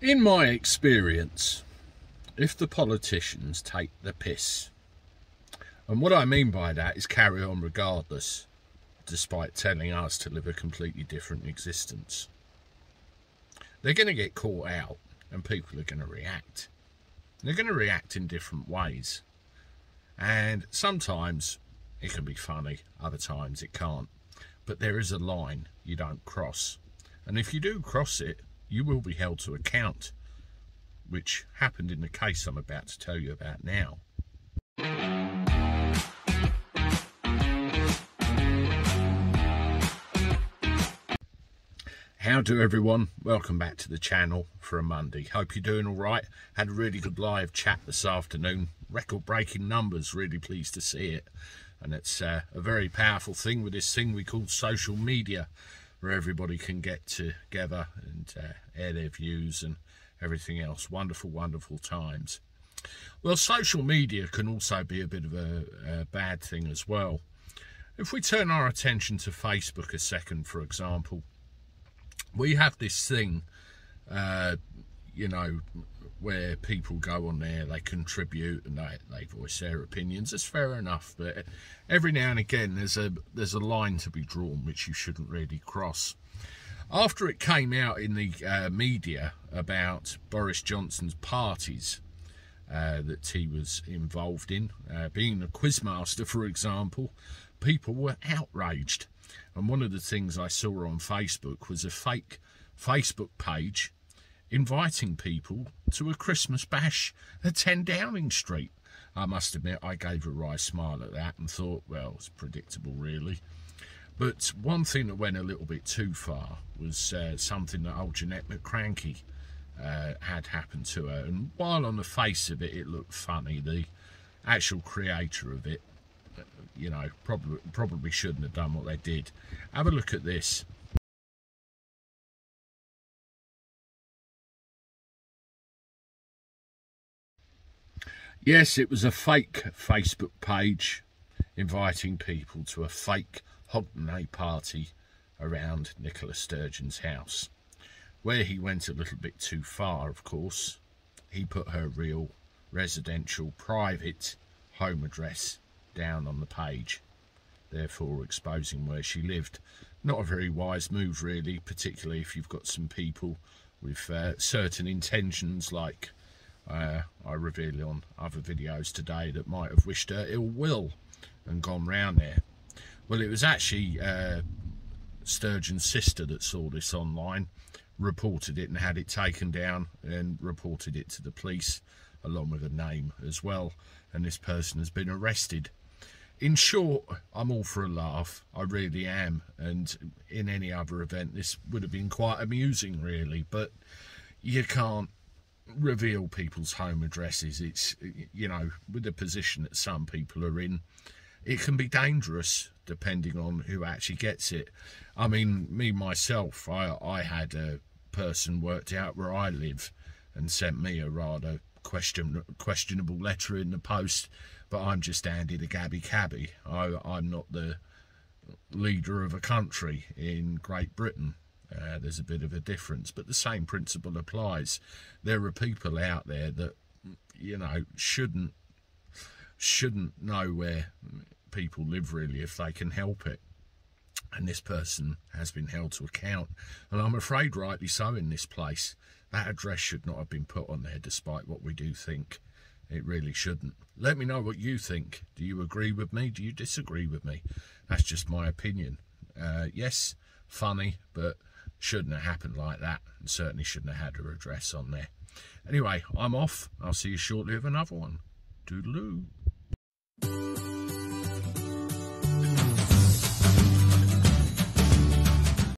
In my experience, if the politicians take the piss, and what I mean by that is carry on regardless, despite telling us to live a completely different existence, they're going to get caught out and people are going to react. They're going to react in different ways. And sometimes it can be funny, other times it can't. But there is a line you don't cross. And if you do cross it, you will be held to account, which happened in the case I'm about to tell you about now. How do everyone? Welcome back to the channel for a Monday. Hope you're doing all right. Had a really good live chat this afternoon. Record-breaking numbers, really pleased to see it. And it's a very powerful thing with this thing we call social media, where everybody can get together and air their views and everything else. Wonderful, wonderful times. Well, social media can also be a bit of a bad thing as well. If we turn our attention to Facebook a second, for example, we have this thing, you know, where people go on there, they contribute and they voice their opinions. That's fair enough, but every now and again there's a line to be drawn which you shouldn't really cross. After it came out in the media about Boris Johnson's parties that he was involved in, being a quizmaster, for example, people were outraged. And one of the things I saw on Facebook was a fake Facebook page inviting people to a Christmas bash at 10 Downing Street. I must admit, I gave a wry smile at that and thought, well, it's predictable, really. But one thing that went a little bit too far was something that old Jeanette McCranky had happened to her. And while on the face of it, it looked funny, the actual creator of it, you know, probably shouldn't have done what they did. Have a look at this. Yes, it was a fake Facebook page inviting people to a fake Hogmanay party around Nicola Sturgeons' house, where he went a little bit too far, of course. He put her real residential private home address down on the page, therefore exposing where she lived. Not a very wise move, really, particularly if you've got some people with certain intentions, like I reveal on other videos today, that might have wished her ill will and gone round there. Well, it was actually Sturgeon's sister that saw this online, reported it and had it taken down, and reported it to the police along with a name as well, and this person has been arrested. In short, I'm all for a laugh, I really am, and in any other event this would have been quite amusing, really, but you can't reveal people's home addresses. It's, you know, with the position that some people are in, it can be dangerous depending on who actually gets it. I mean, me myself, I had a person worked out where I live and sent me a rather questionable letter in the post, but I'm just handed a Cabby. I'm not the leader of a country in Great Britain. There's a bit of a difference, but the same principle applies. There are people out there that, you know, shouldn't know where people live, really, if they can help it. And this person has been held to account, and I'm afraid rightly so in this place. That address should not have been put on there, despite what we do think. It really shouldn't. Let me know what you think. Do you agree with me? Do you disagree with me? That's just my opinion. Yes, funny, but shouldn't have happened like that, and certainly shouldn't have had her address on there. Anyway, I'm off. I'll see you shortly with another one. Toodaloo.